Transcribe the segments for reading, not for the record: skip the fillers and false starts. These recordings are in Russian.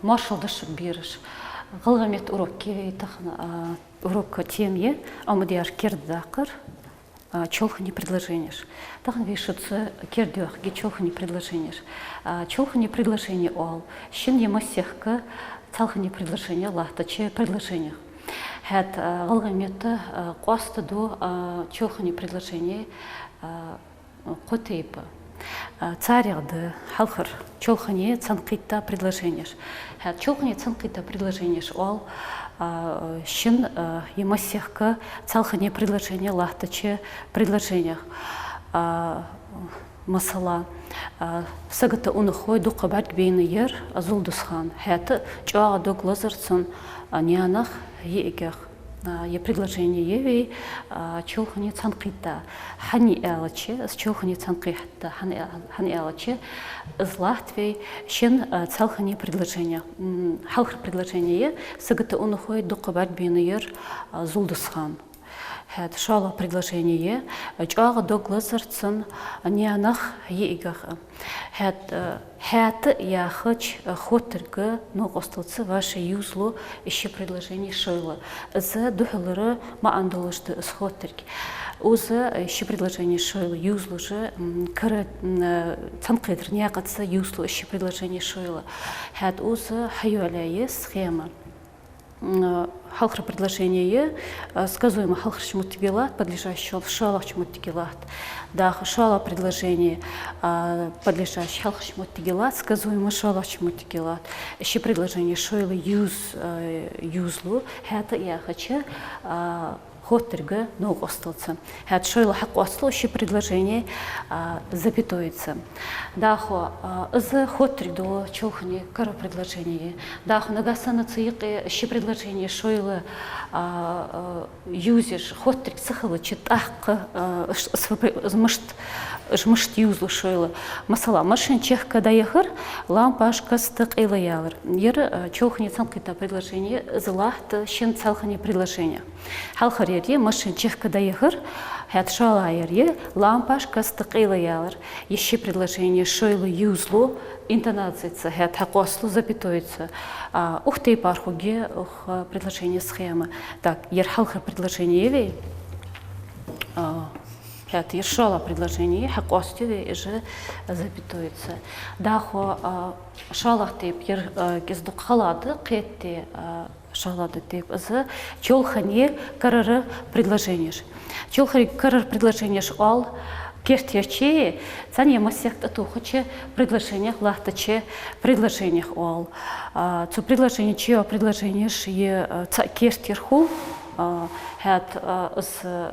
маршалдыш бириш. Гылгамет урок кевей тахна урок темье, амадияр кердакыр, чолхани предложениеш. Тахна вишется кердюах ги чолхани предложениеш. Чолхани предложение ол. Щин емасехка цалхани предложение лахтаче предложение. Хэт гылгамета қуасты до чолхани предложение котейпа. Царяды халхар чолхани цанкита предложениеш. Хэт чолхани цанкита предложениеш ол щин емасехка цалхани предложение лахтаче предложениях. Масала сагата унахой до кабат бейнер азулдусхан. Хэт чуага до глазерцун нянах егех. Я предложение евей чолхани цанкита хани элаче с чолхани цанкита хани элаче из Латвии щен цалхани предложения халхр предложение сагата унахой до кабат бейнер азулдусхан. Хэт шала предложение чуага до глазерцун нянах егех. Хэт я хочу хотерга, но остался ваше юзло еще предложение шойла. За духалера ма андолышты с хотерги. Уза еще предложение шойла юзло же кара цанкедр не акаться юзло еще предложение шойла. Хэт уза хаюаляе схема. Халхр предложение сказуемо халхр чмутигелат подлежащий в шалах чмутигелат. Да, шала предложение подлежащий халхр чмутигелат сказуемо шалах чмутигелат. Еще предложение шойла юзлу. Это я хочу хотерга ног остался. Хэт шойла хак остал еще предложение запятуется. Дахо за хотрик до чолхани кара предложение. Дахо нагасана цик еще предложение шойла юзиш хотрик сахала читах жмышт юзлу шойла. Масала машин чех когда ехар лампашка стык илаялар. Ер чолхани цанкита предложение злахт щен цалхани предложение. Халхар машин чех когда ехар, хэт шала ерье, лампашка стыкила ялар. Еще предложение шойла юзлу, интонация хэт хакослу запятуется. Ух ты пархуге, ух предложение схемы. Так, ерхалхар предложение евей. Хэт ершала предложение, хакостюве же запятуется. Дахо шалах тип ер кездук халады, кетти шалады тип за чолхани карар предложениеш. Чолхани карар предложениеш ал кертяче, цане масек татухаче предложениях лахтаче предложениях ал. Цу предложение чье предложениеш е кертерху хэт с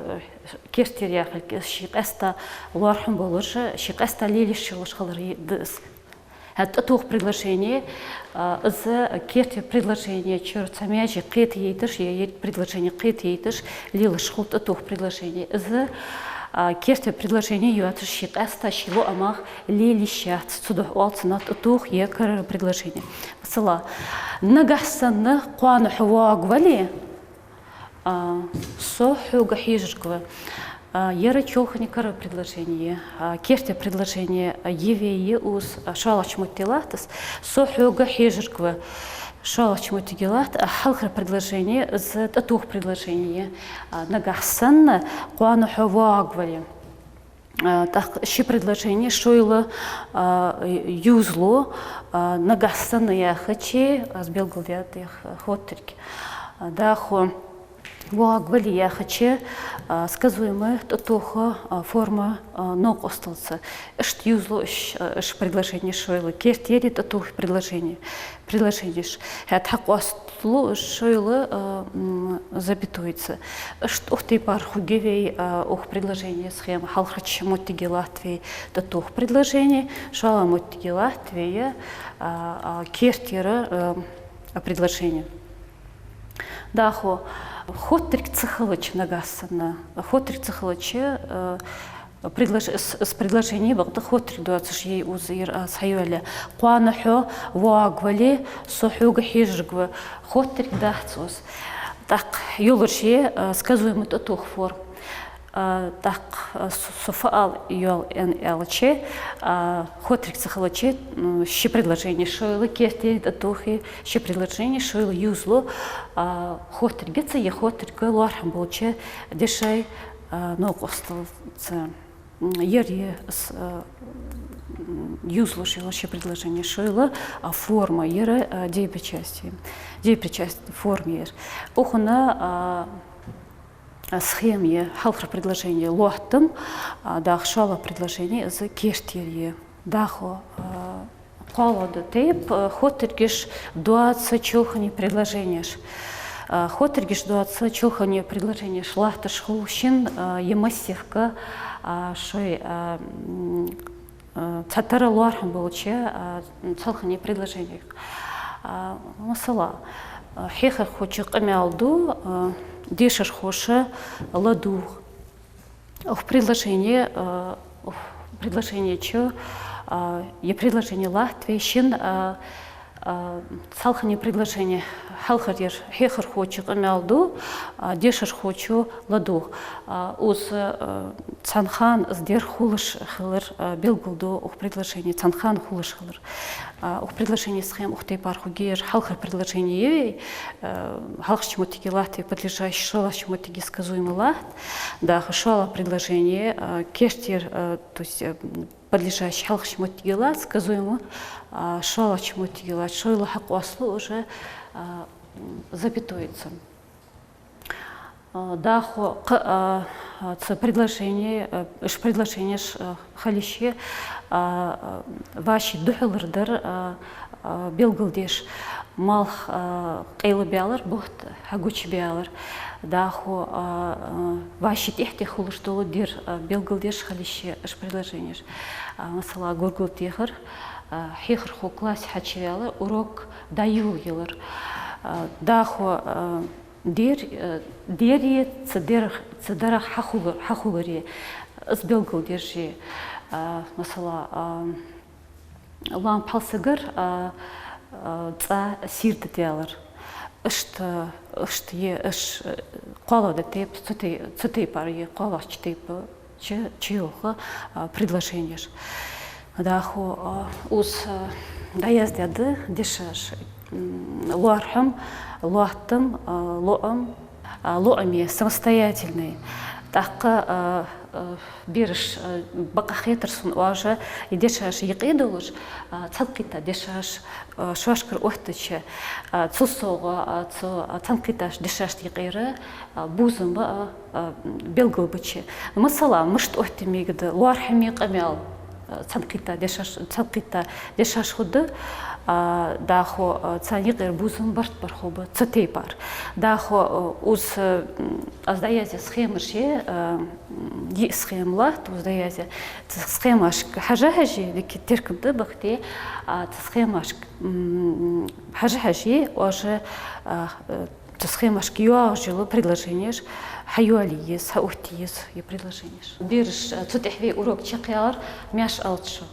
кертерях шикеста лархам болуш шикеста лилишилш халри дыс. Это тух предложение, за керти предложение, черцамяжи, кет ейтыш, я предложение кет ейтыш, лила шхут тух предложение, за керти предложение, юатыш щит астащило амах лилищат, сюда уалцнат тух екар предложение. Масала, нагасанна куану хуагвали, сохуга хижгва. Яра чолхани кара предложение, керте предложение евее уз шалач мутилатас, сохуга хижгва шалач мутигелат, халхр предложение за татух предложение, нагасанна куану хуагвали. Так, ще предложение шойла юзло, нагасанна я хочу, с белговятых хотрики. Дахо Вуагвали я хочу сказуемая татуха форма ног остался. Эшт юзло эш предложение шойла. Кертери татух предложение. Предложениеш. Это хакуастлу шойла запятуется. Эшт ухты парху гевей ух предложение схема. Халхач мотиги Латвии татух предложение. Шала мотиги Латвии кертера предложение. Дахо хотрик цехалыч нагасана. Хотрик цехалыче с предложением багта хотрик дуацш ей узир сайоля. Куанахо ваагвали сохуга хижгва. Хотрик дахцус. Так юлырше сказуем это тух форм. так софал юал НЛЧ хотрик цехалаче ще предложение шойлы керте датухи ще предложение шойлы юзло хотригеца я хотрик лархам болче дешай но косталца ерье с юзло ще предложение шойлы форма ера дей причастие форме ер охуна схеме халхр предложение лохтым да шала предложение за кештерье дахо колода тейп хотергиш 20 чухани предложения хотергиш 20 чухани предложения шлахта шхулшин емассивка шой цатара лархам болче цалхани предложения масала хехер хочек амялду дешер хоша ладу в предложение че е предложение Латвии щин салхани предложение халхар хехер хочек амялду дешер хочу ладу уз цанхан сдер хулыш хылыр белгулду в предложение цанхан хулыш хылыр в предложении схем ухтей пархугер халхар предложение халх чмотиги Латвии подлежащий шола чмотиги сказуемый лат да шола предложение кештер то есть подлежащий халх чмотиги лат сказуемый шола чмотиги лат шойла хак ослу уже запятуется да предложение халище ваши духалырдар белгілдеш мал қейлы бялар бұхт хагучи бялар даху ваши техте хулыштолы дер белгілдеш халище предложение масала горгул техр хехр ху класс хачевялы урок даю елар даху дерье цедера хахулари с белгілдеші масала лам палсыгыр ца сирді делар е қолады теп цытей пар е қолаш теп чиохы предложение даху уз даяздяды дешаш луархам луахтым лоами самостоятельный таққа беріш бақахетерсун уажа и дешаш еқидолуш цалқита дешаш шуашкар охтыча цусоға цалқиташ дешаш еқиры бузым белгілбычы мысала мышт охтемегді луархами қамял цалқита дешаш худы дахо цаниqer бузым барт бархоба цатей бар дахо уз аздаязе схемыше ди схемлат уздаязе схемаш хажахажи дики теркмды бахте схемаш хажахажи уже схемаш киуа жило предложениеш хаюалиес хаухтиес и предложениеш бирш цутехви урок чакяр мяш алчу